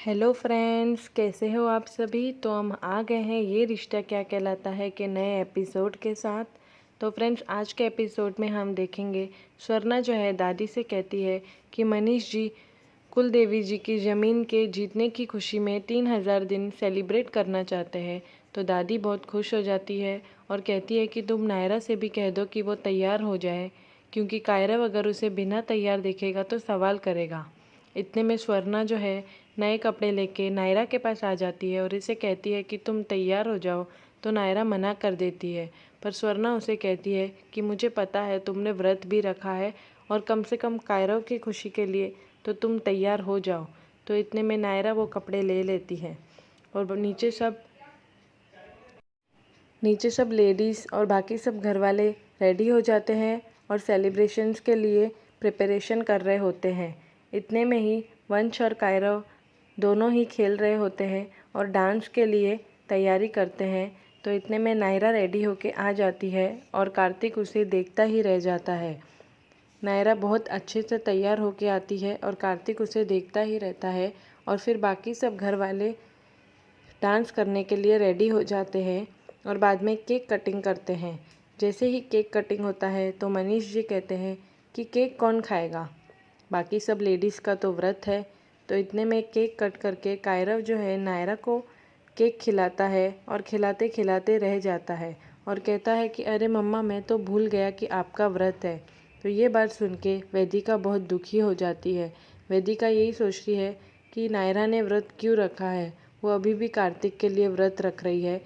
Hello friends, कैसे हो आप सभी। तो हम आ गए हैं ये रिश्ता क्या कहलाता है के नए एपिसोड के साथ। तो फ्रेंड्स, आज के एपिसोड में हम देखेंगे स्वर्णा जो है दादी से कहती है कि मनीष जी कुलदेवी जी की ज़मीन के जीतने की खुशी में 3000 दिन सेलिब्रेट करना चाहते हैं। तो दादी बहुत खुश हो जाती है और कहती है कि तुम नायरा से भी कह दो कि वो तैयार हो जाए, क्योंकि कायरव अगर उसे बिना तैयार देखेगा तो सवाल करेगा। इतने में स्वर्णा जो है नए कपड़े लेके नायरा के पास आ जाती है और इसे कहती है कि तुम तैयार हो जाओ। तो नायरा मना कर देती है, पर स्वर्णा उसे कहती है कि मुझे पता है तुमने व्रत भी रखा है और कम से कम कायरव की खुशी के लिए तो तुम तैयार हो जाओ। तो इतने में नायरा वो कपड़े ले लेती है और नीचे सब लेडीज़ और बाकी सब घर वाले रेडी हो जाते हैं और सेलिब्रेशंस के लिए प्रिपरेशन कर रहे होते हैं। इतने में ही वंश और कायरव दोनों ही खेल रहे होते हैं और डांस के लिए तैयारी करते हैं। तो इतने में नायरा रेडी होके आ जाती है और कार्तिक उसे देखता ही रह जाता है। नायरा बहुत अच्छे से तैयार होके आती है और कार्तिक उसे देखता ही रहता है और फिर बाकी सब घर वाले डांस करने के लिए रेडी हो जाते हैं और बाद में केक कटिंग करते हैं। जैसे ही केक कटिंग होता है तो मनीष जी कहते हैं कि केक कौन खाएगा, बाकी सब लेडीज़ का तो व्रत है। तो इतने में केक कट करके कायरव जो है नायरा को केक खिलाता है और खिलाते खिलाते रह जाता है और कहता है कि अरे मम्मा, मैं तो भूल गया कि आपका व्रत है। तो ये बात सुन के वेदिका बहुत दुखी हो जाती है। वेदिका यही सोचती है कि नायरा ने व्रत क्यों रखा है, वो अभी भी कार्तिक के लिए व्रत रख रही है।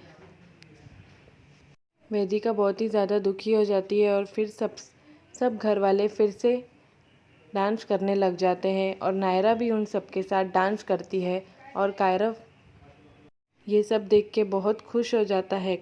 वेदिका बहुत ही ज़्यादा दुखी हो जाती है और फिर सब घर वाले फिर से डांस करने लग जाते हैं और नायरा भी उन सब के साथ डांस करती है और कायरव ये सब देख के बहुत खुश हो जाता है।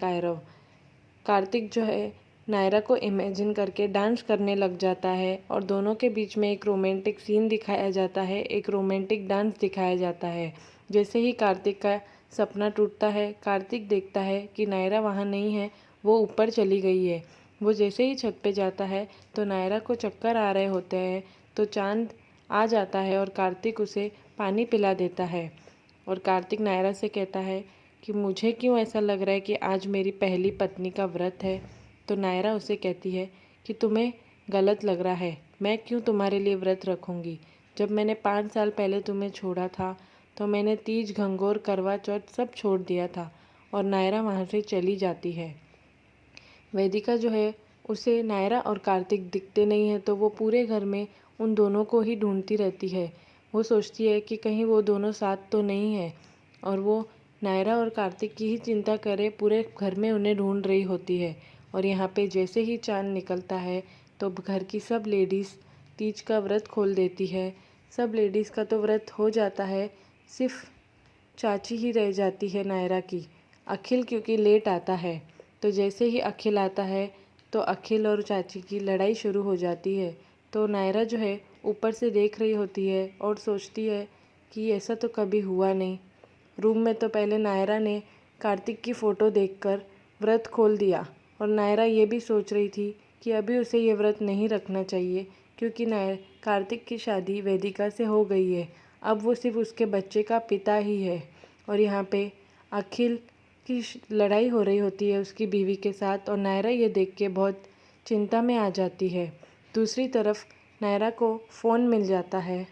कार्तिक जो है नायरा को इमेजिन करके डांस करने लग जाता है और दोनों के बीच में एक रोमांटिक सीन दिखाया जाता है, एक रोमांटिक डांस दिखाया जाता है। जैसे ही कार्तिक का सपना टूटता है, कार्तिक देखता है कि नायरा वहाँ नहीं है, वो ऊपर चली गई है। वो जैसे ही छत पे जाता है तो नायरा को चक्कर आ रहे होते हैं। तो चांद आ जाता है और कार्तिक उसे पानी पिला देता है और कार्तिक नायरा से कहता है कि मुझे क्यों ऐसा लग रहा है कि आज मेरी पहली पत्नी का व्रत है। तो नायरा उसे कहती है कि तुम्हें गलत लग रहा है, मैं क्यों तुम्हारे लिए व्रत रखूँगी। जब मैंने 5 साल पहले तुम्हें छोड़ा था तो मैंने तीज, घंघोर, करवा चौथ सब छोड़ दिया था। और नायरा वहाँ से चली जाती है। वेदिका जो है उसे नायरा और कार्तिक दिखते नहीं हैं, तो वो पूरे घर में उन दोनों को ही ढूंढती रहती है। वो सोचती है कि कहीं वो दोनों साथ तो नहीं है और वो नायरा और कार्तिक की ही चिंता करे, पूरे घर में उन्हें ढूंढ रही होती है। और यहाँ पे जैसे ही चांद निकलता है तो घर की सब लेडीज़ तीज का व्रत खोल देती है। सब लेडीज़ का तो व्रत हो जाता है, सिर्फ चाची ही रह जाती है नायरा की। अखिल क्योंकि लेट आता है, तो जैसे ही अखिल आता है तो अखिल और चाची की लड़ाई शुरू हो जाती है। तो नायरा जो है ऊपर से देख रही होती है और सोचती है कि ऐसा तो कभी हुआ नहीं। रूम में तो पहले नायरा ने कार्तिक की फ़ोटो देखकर व्रत खोल दिया और नायरा ये भी सोच रही थी कि अभी उसे ये व्रत नहीं रखना चाहिए, क्योंकि कार्तिक की शादी वेदिका से हो गई है। अब वो सिर्फ उसके बच्चे का पिता ही है। और यहाँ पे अखिल की लड़ाई हो रही होती है उसकी बीवी के साथ और नायरा ये देख के बहुत चिंता में आ जाती है। दूसरी तरफ नायरा को फ़ोन मिल जाता है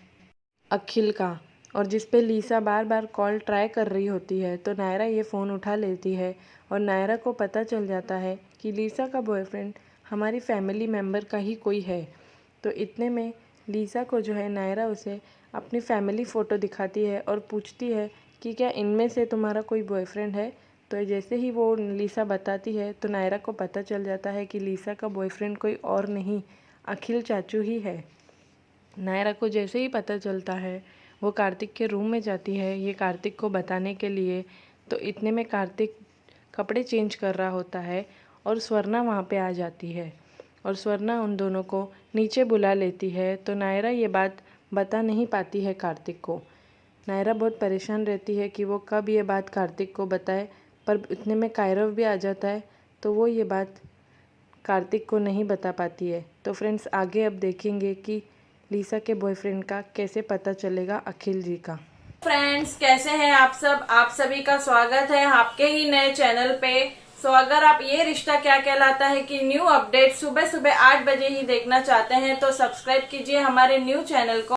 अखिल का, और जिस पे लीसा बार बार कॉल ट्राई कर रही होती है। तो नायरा ये फ़ोन उठा लेती है और नायरा को पता चल जाता है कि लीसा का बॉयफ्रेंड हमारी फैमिली मेम्बर का ही कोई है। तो इतने में लीसा को जो है नायरा उसे अपनी फैमिली फ़ोटो दिखाती है और पूछती है कि क्या इनमें से तुम्हारा कोई बॉयफ्रेंड है। तो जैसे ही वो लीसा बताती है तो नायरा को पता चल जाता है कि लीसा का बॉयफ्रेंड कोई और नहीं, अखिल चाचू ही है। नायरा को जैसे ही पता चलता है वो कार्तिक के रूम में जाती है ये कार्तिक को बताने के लिए। तो इतने में कार्तिक कपड़े चेंज कर रहा होता है और स्वर्णा वहाँ पे आ जाती है और स्वर्णा उन दोनों को नीचे बुला लेती है। तो नायरा ये बात बता नहीं पाती है कार्तिक को। नायरा बहुत परेशान रहती है कि वो कब ये बात कार्तिक को बताए, पर इतने में कायरव भी आ जाता है तो वो ये बात कार्तिक को नहीं बता पाती है। तो फ्रेंड्स, आगे अब देखेंगे कि लीसा के बॉयफ्रेंड का कैसे पता चलेगा अखिल जी का। फ्रेंड्स, कैसे हैं आप सब। आप सभी का स्वागत है आपके ही नए चैनल पे। अगर आप ये रिश्ता क्या कहलाता है कि न्यू अपडेट सुबह सुबह 8 बजे ही देखना चाहते हैं तो सब्सक्राइब कीजिए हमारे न्यू चैनल को।